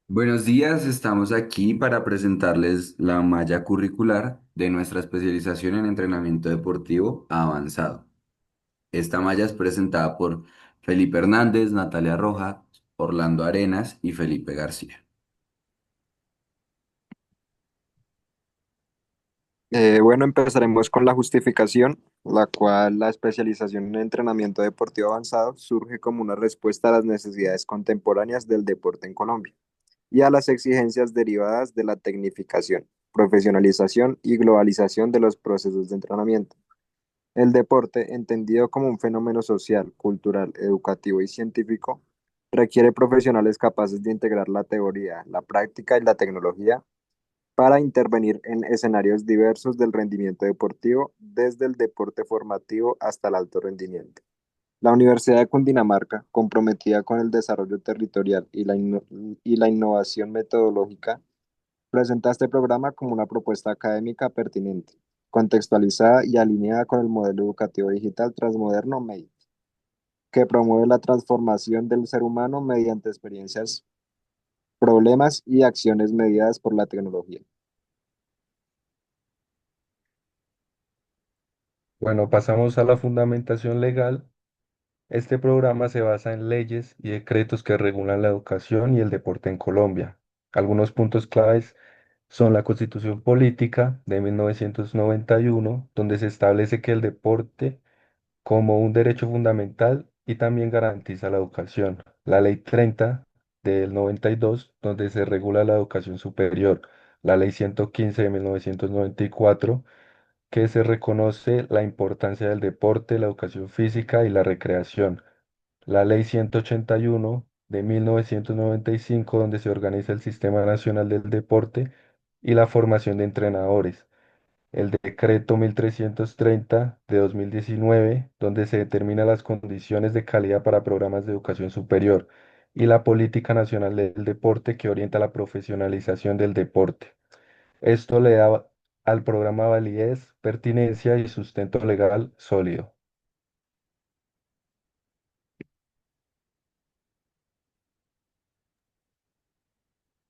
Buenos días, estamos aquí para presentarles la malla curricular de nuestra especialización en entrenamiento deportivo avanzado. Esta malla es presentada por Felipe Hernández, Natalia Roja, Orlando Arenas y Felipe García. Bueno, empezaremos con la justificación, la cual la especialización en entrenamiento deportivo avanzado surge como una respuesta a las necesidades contemporáneas del deporte en Colombia y a las exigencias derivadas de la tecnificación, profesionalización y globalización de los procesos de entrenamiento. El deporte, entendido como un fenómeno social, cultural, educativo y científico, requiere profesionales capaces de integrar la teoría, la práctica y la tecnología para intervenir en escenarios diversos del rendimiento deportivo, desde el deporte formativo hasta el alto rendimiento. La Universidad de Cundinamarca, comprometida con el desarrollo territorial y la innovación metodológica, presenta este programa como una propuesta académica pertinente, contextualizada y alineada con el modelo educativo digital transmoderno MEI, que promueve la transformación del ser humano mediante experiencias, problemas y acciones mediadas por la tecnología. Bueno, pasamos a la fundamentación legal. Este programa se basa en leyes y decretos que regulan la educación y el deporte en Colombia. Algunos puntos claves son la Constitución Política de 1991, donde se establece que el deporte como un derecho fundamental y también garantiza la educación. La Ley 30 del 92, donde se regula la educación superior. La Ley 115 de 1994, que se reconoce la importancia del deporte, la educación física y la recreación. La Ley 181 de 1995, donde se organiza el Sistema Nacional del Deporte y la formación de entrenadores. El Decreto 1330 de 2019, donde se determinan las condiciones de calidad para programas de educación superior. Y la Política Nacional del Deporte, que orienta la profesionalización del deporte. Esto le da al programa validez, pertinencia y sustento legal sólido.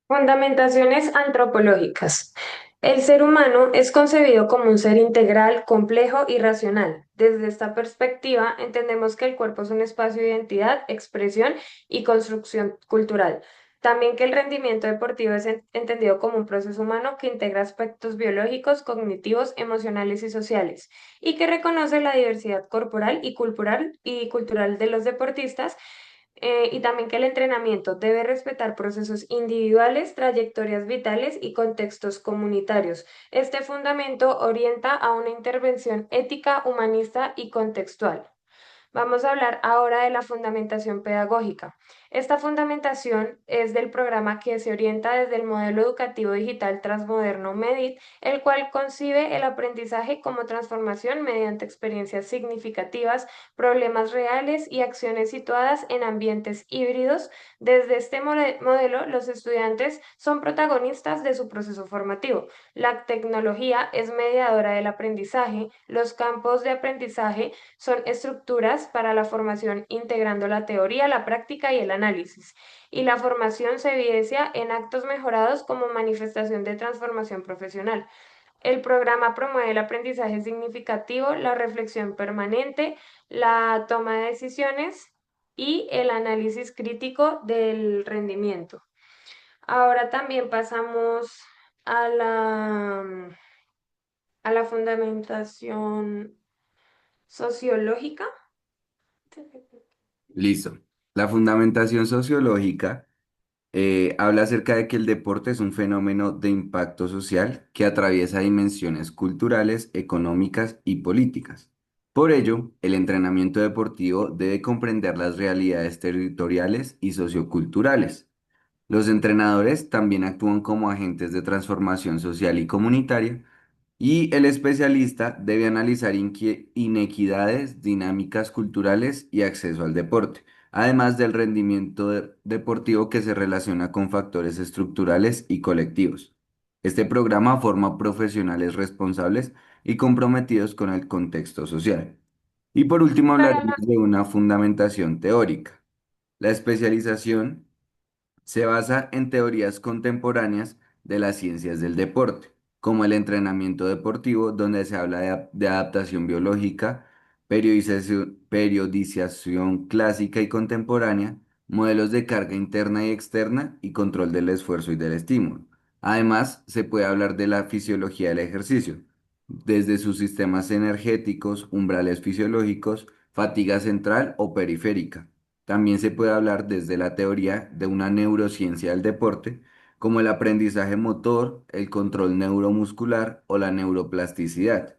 Fundamentaciones antropológicas. El ser humano es concebido como un ser integral, complejo y racional. Desde esta perspectiva, entendemos que el cuerpo es un espacio de identidad, expresión y construcción cultural. También que el rendimiento deportivo es entendido como un proceso humano que integra aspectos biológicos, cognitivos, emocionales y sociales, y que reconoce la diversidad corporal y cultural de los deportistas, y también que el entrenamiento debe respetar procesos individuales, trayectorias vitales y contextos comunitarios. Este fundamento orienta a una intervención ética, humanista y contextual. Vamos a hablar ahora de la fundamentación pedagógica. Esta fundamentación es del programa que se orienta desde el modelo educativo digital transmoderno MEDIT, el cual concibe el aprendizaje como transformación mediante experiencias significativas, problemas reales y acciones situadas en ambientes híbridos. Desde este modelo, los estudiantes son protagonistas de su proceso formativo. La tecnología es mediadora del aprendizaje, los campos de aprendizaje son estructuras para la formación integrando la teoría, la práctica y el análisis. Y la formación se evidencia en actos mejorados como manifestación de transformación profesional. El programa promueve el aprendizaje significativo, la reflexión permanente, la toma de decisiones y el análisis crítico del rendimiento. Ahora también pasamos a la fundamentación sociológica. Listo. La fundamentación sociológica habla acerca de que el deporte es un fenómeno de impacto social que atraviesa dimensiones culturales, económicas y políticas. Por ello, el entrenamiento deportivo debe comprender las realidades territoriales y socioculturales. Los entrenadores también actúan como agentes de transformación social y comunitaria, y el especialista debe analizar inequidades, dinámicas culturales y acceso al deporte, además del rendimiento deportivo que se relaciona con factores estructurales y colectivos. Este programa forma profesionales responsables y comprometidos con el contexto social. Y por último Para hablaremos de una fundamentación teórica. La especialización Se basa en teorías contemporáneas de las ciencias del deporte, como el entrenamiento deportivo, donde se habla de adaptación biológica, periodización clásica y contemporánea, modelos de carga interna y externa y control del esfuerzo y del estímulo. Además, se puede hablar de la fisiología del ejercicio, desde sus sistemas energéticos, umbrales fisiológicos, fatiga central o periférica. También se puede hablar desde la teoría de una neurociencia del deporte, como el aprendizaje motor, el control neuromuscular o la neuroplasticidad.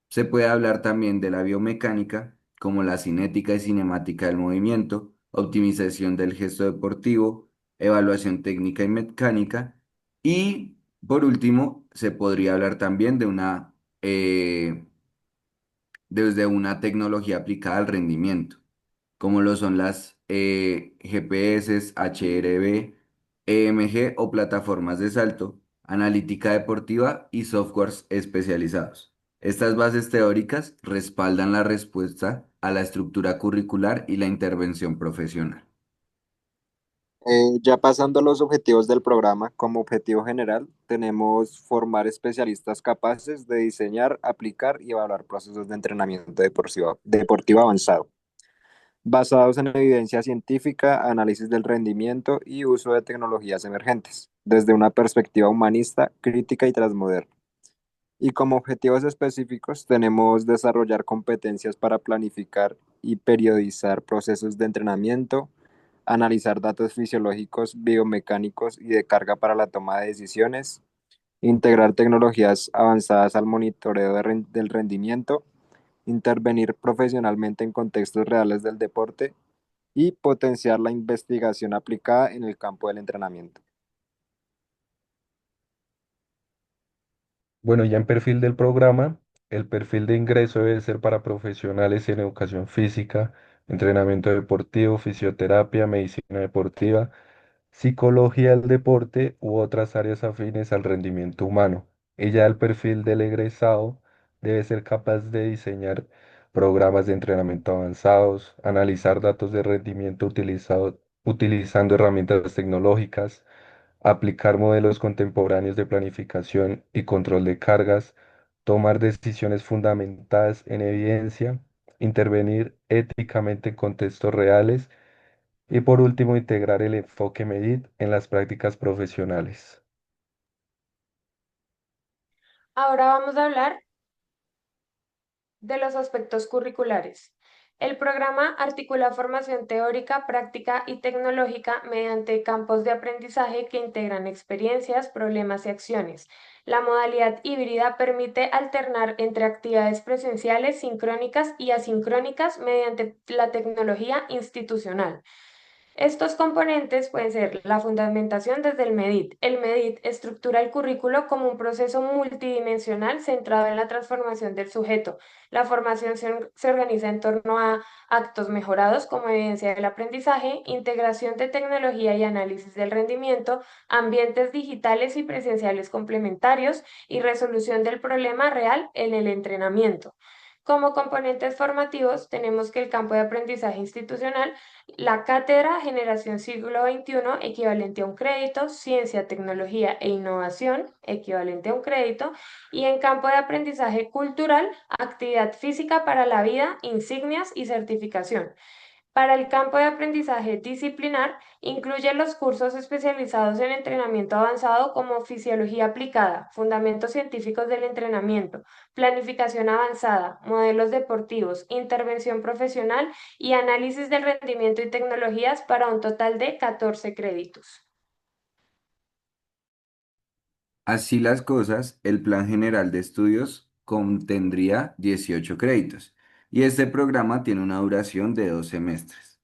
Se puede hablar también de la biomecánica, como la cinética y cinemática del movimiento, optimización del gesto deportivo, evaluación técnica y mecánica. Y por último, se podría hablar también desde una tecnología aplicada al rendimiento, como lo son las GPS, HRB, EMG o plataformas de salto, analítica deportiva y softwares especializados. Estas bases teóricas respaldan la respuesta a la estructura curricular y la intervención profesional. Ya pasando a los objetivos del programa, como objetivo general, tenemos formar especialistas capaces de diseñar, aplicar y evaluar procesos de entrenamiento deportivo avanzado, basados en evidencia científica, análisis del rendimiento y uso de tecnologías emergentes, desde una perspectiva humanista, crítica y transmoderna. Y como objetivos específicos tenemos desarrollar competencias para planificar y periodizar procesos de entrenamiento, analizar datos fisiológicos, biomecánicos y de carga para la toma de decisiones, integrar tecnologías avanzadas al monitoreo del rendimiento, intervenir profesionalmente en contextos reales del deporte y potenciar la investigación aplicada en el campo del entrenamiento. Bueno, ya en perfil del programa, el perfil de ingreso debe ser para profesionales en educación física, entrenamiento deportivo, fisioterapia, medicina deportiva, psicología del deporte u otras áreas afines al rendimiento humano. Y ya el perfil del egresado debe ser capaz de diseñar programas de entrenamiento avanzados, analizar datos de rendimiento utilizando herramientas tecnológicas, aplicar modelos contemporáneos de planificación y control de cargas, tomar decisiones fundamentadas en evidencia, intervenir éticamente en contextos reales y por último integrar el enfoque MEDIT en las prácticas profesionales. Ahora vamos a hablar de los aspectos curriculares. El programa articula formación teórica, práctica y tecnológica mediante campos de aprendizaje que integran experiencias, problemas y acciones. La modalidad híbrida permite alternar entre actividades presenciales, sincrónicas y asincrónicas mediante la tecnología institucional. Estos componentes pueden ser la fundamentación desde el MEDIT. El MEDIT estructura el currículo como un proceso multidimensional centrado en la transformación del sujeto. La formación se organiza en torno a actos mejorados como evidencia del aprendizaje, integración de tecnología y análisis del rendimiento, ambientes digitales y presenciales complementarios y resolución del problema real en el entrenamiento. Como componentes formativos tenemos que el campo de aprendizaje institucional, la cátedra Generación Siglo XXI, equivalente a un crédito, Ciencia, Tecnología e Innovación, equivalente a un crédito, y en campo de aprendizaje cultural, Actividad Física para la Vida, Insignias y Certificación. Para el campo de aprendizaje disciplinar, incluye los cursos especializados en entrenamiento avanzado como fisiología aplicada, fundamentos científicos del entrenamiento, planificación avanzada, modelos deportivos, intervención profesional y análisis del rendimiento y tecnologías para un total de 14 créditos. Así las cosas, el Plan General de Estudios contendría 18 créditos y este programa tiene una duración de 2 semestres,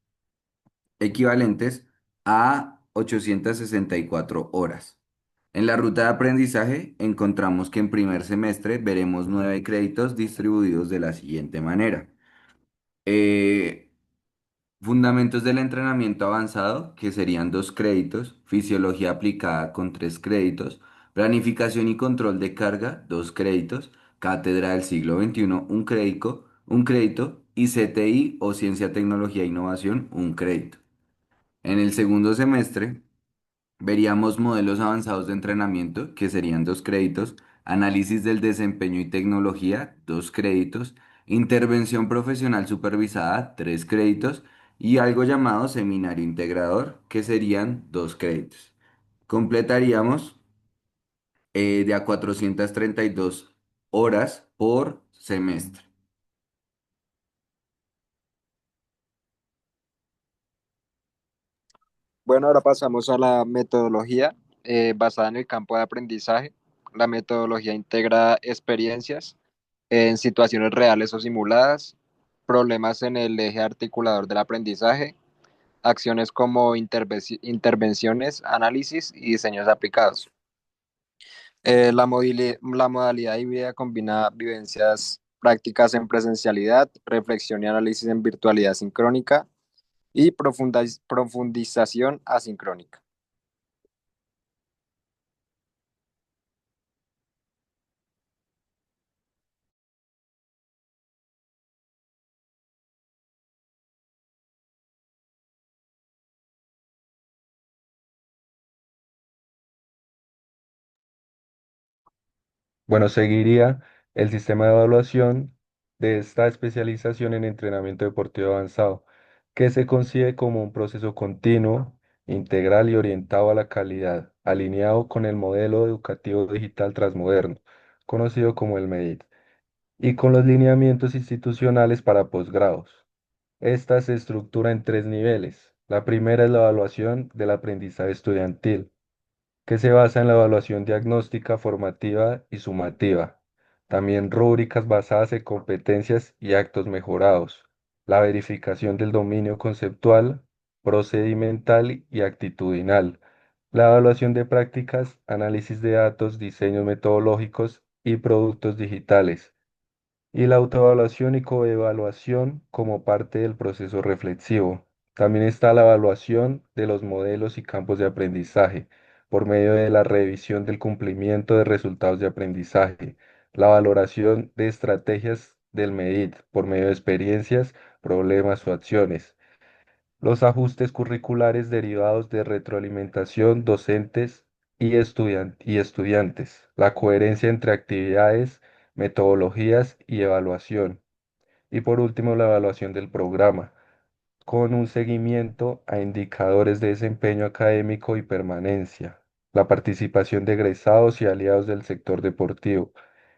equivalentes a 864 horas. En la ruta de aprendizaje encontramos que en primer semestre veremos 9 créditos distribuidos de la siguiente manera. Eh, Fundamentos del entrenamiento avanzado, que serían 2 créditos, fisiología aplicada con 3 créditos, planificación y control de carga, 2 créditos, cátedra del siglo XXI, un crédito, y CTI o ciencia, tecnología e innovación, un crédito. En el segundo semestre Veríamos modelos avanzados de entrenamiento, que serían 2 créditos, análisis del desempeño y tecnología, 2 créditos, intervención profesional supervisada, 3 créditos, y algo llamado seminario integrador, que serían 2 créditos. Completaríamos de a 432 horas por semestre. Bueno, ahora pasamos a la metodología basada en el campo de aprendizaje. La metodología integra experiencias en situaciones reales o simuladas, problemas en el eje articulador del aprendizaje, acciones como intervenciones, análisis y diseños aplicados. La modalidad híbrida combina vivencias prácticas en presencialidad, reflexión y análisis en virtualidad sincrónica y profundización asincrónica. Bueno, seguiría el sistema de evaluación de esta especialización en entrenamiento deportivo avanzado, que se concibe como un proceso continuo, integral y orientado a la calidad, alineado con el modelo educativo digital transmoderno, conocido como el MEDIT, y con los lineamientos institucionales para posgrados. Esta se estructura en 3 niveles. La primera es la evaluación del aprendizaje estudiantil, que se basa en la evaluación diagnóstica, formativa y sumativa. También rúbricas basadas en competencias y actos mejorados. La verificación del dominio conceptual, procedimental y actitudinal. La evaluación de prácticas, análisis de datos, diseños metodológicos y productos digitales y la autoevaluación y coevaluación como parte del proceso reflexivo. También está la evaluación de los modelos y campos de aprendizaje por medio de la revisión del cumplimiento de resultados de aprendizaje, la valoración de estrategias del MEDIT por medio de experiencias, problemas o acciones, los ajustes curriculares derivados de retroalimentación docentes y estudiantes, la coherencia entre actividades, metodologías y evaluación. Y por último, la evaluación del programa, con un seguimiento a indicadores de desempeño académico y permanencia, la participación de egresados y aliados del sector deportivo,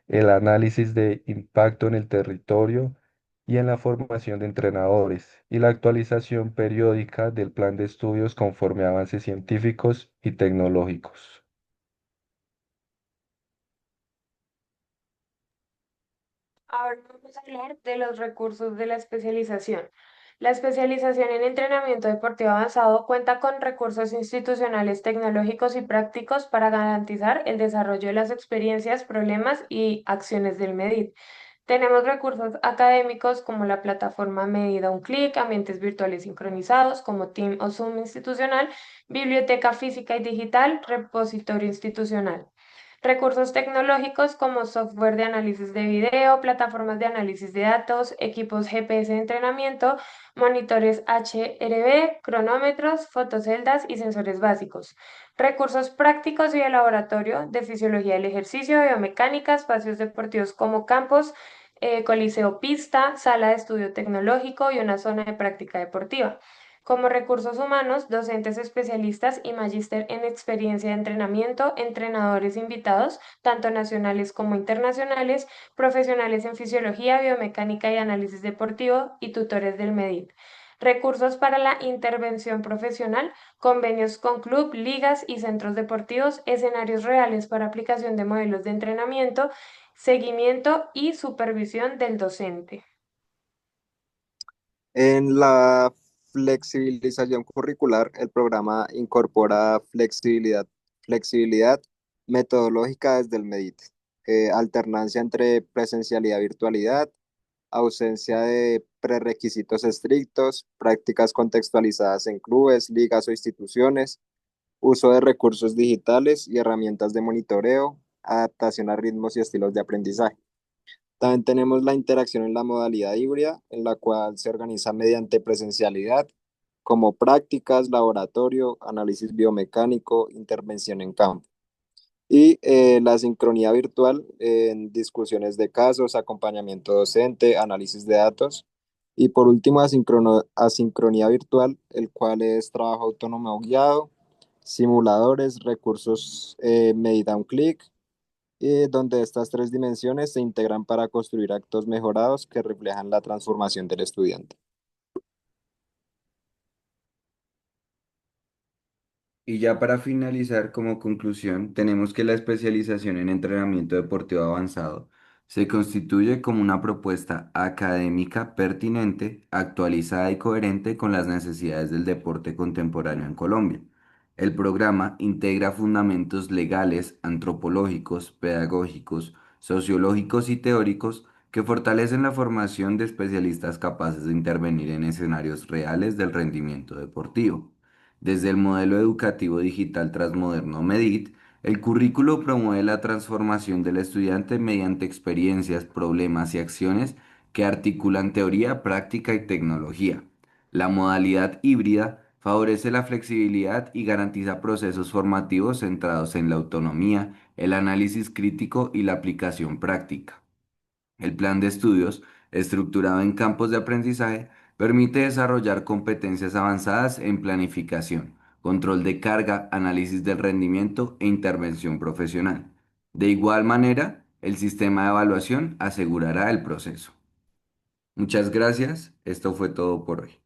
el análisis de impacto en el territorio y en la formación de entrenadores, y la actualización periódica del plan de estudios conforme a avances científicos y tecnológicos. Ahora vamos a hablar de los recursos de la especialización. La especialización en entrenamiento deportivo avanzado cuenta con recursos institucionales, tecnológicos y prácticos para garantizar el desarrollo de las experiencias, problemas y acciones del MEDIT. Tenemos recursos académicos como la plataforma Medida un clic, ambientes virtuales sincronizados como Team o Zoom institucional, biblioteca física y digital, repositorio institucional. Recursos tecnológicos como software de análisis de video, plataformas de análisis de datos, equipos GPS de entrenamiento, monitores HRV, cronómetros, fotoceldas y sensores básicos. Recursos prácticos y de laboratorio de fisiología del ejercicio, biomecánica, espacios deportivos como campos, coliseo pista, sala de estudio tecnológico y una zona de práctica deportiva. Como recursos humanos, docentes especialistas y magíster en experiencia de entrenamiento, entrenadores invitados, tanto nacionales como internacionales, profesionales en fisiología, biomecánica y análisis deportivo y tutores del MEDIT. Recursos para la intervención profesional, convenios con club, ligas y centros deportivos, escenarios reales para aplicación de modelos de entrenamiento, seguimiento y supervisión del docente. En la flexibilización curricular, el programa incorpora flexibilidad metodológica desde el MEDIT, alternancia entre presencialidad y virtualidad, ausencia de prerequisitos estrictos, prácticas contextualizadas en clubes, ligas o instituciones, uso de recursos digitales y herramientas de monitoreo, adaptación a ritmos y estilos de aprendizaje. También tenemos la interacción en la modalidad híbrida, en la cual se organiza mediante presencialidad, como prácticas, laboratorio, análisis biomecánico, intervención en campo. Y la sincronía virtual en discusiones de casos, acompañamiento docente, análisis de datos. Y por último, asincronía virtual, el cual es trabajo autónomo o guiado, simuladores, recursos medida un clic, donde estas tres dimensiones se integran para construir actos mejorados que reflejan la transformación del estudiante. Y ya para finalizar, como conclusión, tenemos que la especialización en entrenamiento deportivo avanzado se constituye como una propuesta académica pertinente, actualizada y coherente con las necesidades del deporte contemporáneo en Colombia. El programa integra fundamentos legales, antropológicos, pedagógicos, sociológicos y teóricos que fortalecen la formación de especialistas capaces de intervenir en escenarios reales del rendimiento deportivo. Desde el modelo educativo digital transmoderno MEDIT, el currículo promueve la transformación del estudiante mediante experiencias, problemas y acciones que articulan teoría, práctica y tecnología. La modalidad híbrida favorece la flexibilidad y garantiza procesos formativos centrados en la autonomía, el análisis crítico y la aplicación práctica. El plan de estudios, estructurado en campos de aprendizaje, permite desarrollar competencias avanzadas en planificación, control de carga, análisis del rendimiento e intervención profesional. De igual manera, el sistema de evaluación asegurará el proceso. Muchas gracias. Esto fue todo por hoy.